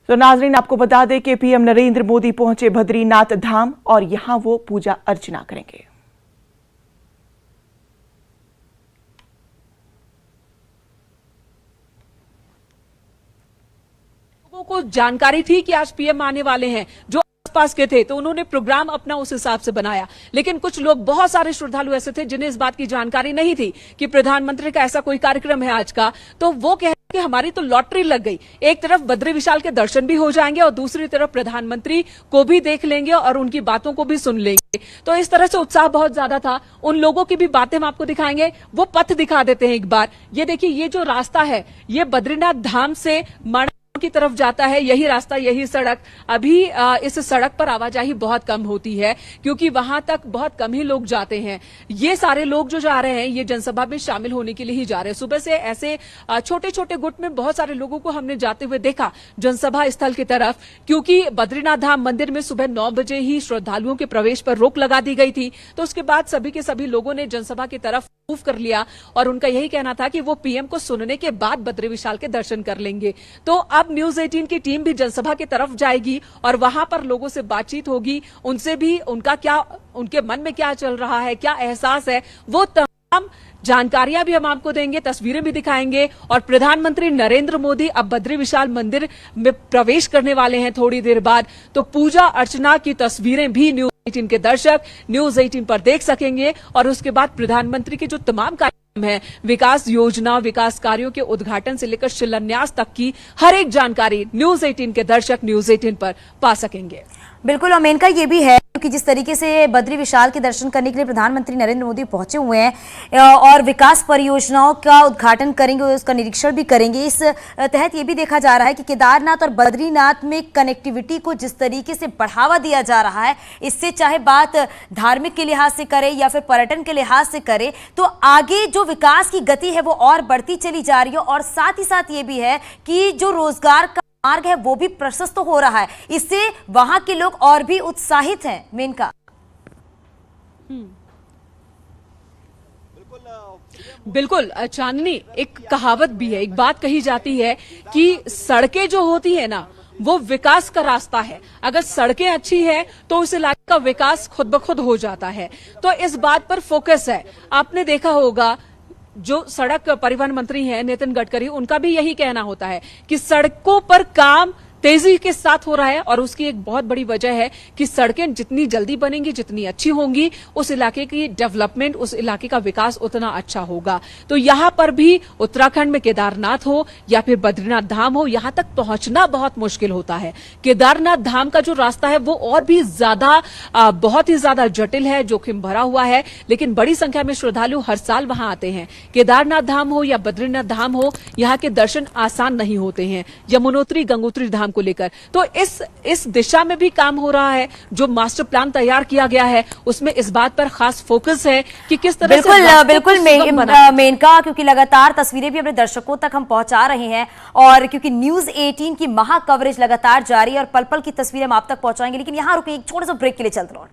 तो नाजरीन, आपको बता दें कि पीएम नरेंद्र मोदी पहुंचे बद्रीनाथ धाम और यहां वो पूजा अर्चना करेंगे। लोगों को जानकारी थी कि आज पीएम आने वाले हैं, जो आसपास के थे, तो उन्होंने प्रोग्राम अपना उस हिसाब से बनाया। लेकिन कुछ लोग, बहुत सारे श्रद्धालु ऐसे थे जिन्हें इस बात की जानकारी नहीं थी कि प्रधानमंत्री का ऐसा कोई कार्यक्रम है आज का। तो वो कह कि हमारी तो लॉटरी लग गई, एक तरफ बद्री विशाल के दर्शन भी हो जाएंगे और दूसरी तरफ प्रधानमंत्री को भी देख लेंगे और उनकी बातों को भी सुन लेंगे। तो इस तरह से उत्साह बहुत ज्यादा था। उन लोगों की भी बातें हम आपको दिखाएंगे। वो पथ दिखा देते हैं एक बार। ये देखिए, ये जो रास्ता है, ये बद्रीनाथ धाम से की तरफ जाता है। यही रास्ता, यही सड़क। अभी इस सड़क पर आवाजाही बहुत कम होती है क्योंकि वहां तक बहुत कम ही लोग जाते हैं। ये सारे लोग जो जा रहे हैं, ये जनसभा में शामिल होने के लिए ही जा रहे हैं। सुबह से ऐसे छोटे छोटे गुट में बहुत सारे लोगों को हमने जाते हुए देखा जनसभा स्थल की तरफ, क्योंकि बद्रीनाथ धाम मंदिर में सुबह 9 बजे ही श्रद्धालुओं के प्रवेश पर रोक लगा दी गई थी। तो उसके बाद सभी के सभी लोगों ने जनसभा की तरफ मूव कर लिया और उनका यही कहना था कि वो पीएम को सुनने के बाद बद्री विशाल के दर्शन कर लेंगे। तो अब न्यूज 18 की टीम भी जनसभा की तरफ जाएगी और वहां पर लोगों से बातचीत होगी, उनसे भी उनके मन में क्या चल रहा है, क्या एहसास है, वो तमाम जानकारियां भी हम आपको देंगे, तस्वीरें भी दिखाएंगे। और प्रधानमंत्री नरेंद्र मोदी अब बद्री विशाल मंदिर में प्रवेश करने वाले हैं थोड़ी देर बाद। तो पूजा अर्चना की तस्वीरें भी न्यूज 18 के दर्शक न्यूज 18 पर देख सकेंगे। और उसके बाद प्रधानमंत्री के जो तमाम कार्यक्रम है, विकास योजना, विकास कार्यों के उद्घाटन से लेकर शिलान्यास तक की हर एक जानकारी न्यूज 18 के दर्शक न्यूज 18 पर पा सकेंगे। बिल्कुल, और मेनका ये भी है कि जिस तरीके से बद्री विशाल के दर्शन करने के लिए प्रधानमंत्री नरेंद्र मोदी पहुंचे हुए हैं और विकास परियोजनाओं का उद्घाटन करेंगे, उसका निरीक्षण भी करेंगे। इस तहत ये भी देखा जा रहा है कि केदारनाथ और बद्रीनाथ में कनेक्टिविटी को जिस तरीके से बढ़ावा दिया जा रहा है, इससे चाहे बात धार्मिक के लिहाज से करे या फिर पर्यटन के लिहाज से करे, तो आगे जो विकास की गति है वो और बढ़ती चली जा रही है। और साथ ही साथ ये भी है कि जो रोजगार का मार्ग है वो भी प्रशस्त हो रहा है। इससे वहां के लोग और भी उत्साहित हैं। मेनका बिल्कुल चांदनी, एक कहावत भी है, एक बात कही जाती है कि सड़कें जो होती है ना, वो विकास का रास्ता है। अगर सड़कें अच्छी है तो उस इलाके का विकास खुद ब खुद हो जाता है। तो इस बात पर फोकस है। आपने देखा होगा, जो सड़क परिवहन मंत्री हैं नितिन गडकरी, उनका भी यही कहना होता है कि सड़कों पर काम तेजी के साथ हो रहा है। और उसकी एक बहुत बड़ी वजह है कि सड़कें जितनी जल्दी बनेंगी, जितनी अच्छी होंगी, उस इलाके की डेवलपमेंट, उस इलाके का विकास उतना अच्छा होगा। तो यहां पर भी उत्तराखंड में केदारनाथ हो या फिर बद्रीनाथ धाम हो, यहां तक पहुंचना बहुत मुश्किल होता है। केदारनाथ धाम का जो रास्ता है वो और भी ज्यादा, बहुत ही ज्यादा जटिल है, जोखिम भरा हुआ है। लेकिन बड़ी संख्या में श्रद्धालु हर साल वहां आते हैं। केदारनाथ धाम हो या बद्रीनाथ धाम हो, यहाँ के दर्शन आसान नहीं होते हैं, यमुनोत्री गंगोत्री धाम को लेकर। तो इस दिशा में भी काम हो रहा है। जो मास्टर प्लान तैयार किया गया है उसमें इस बात पर खास फोकस है कि किस तरह से बिल्कुल मेनका, क्योंकि लगातार तस्वीरें भी अपने दर्शकों तक हम पहुंचा रहे हैं और क्योंकि न्यूज 18 की महा कवरेज लगातार जारी है और पल पल की तस्वीरें हम आप तक पहुंचाएंगे। लेकिन यहां रुके, एक छोटे से ब्रेक के लिए चलते रहो।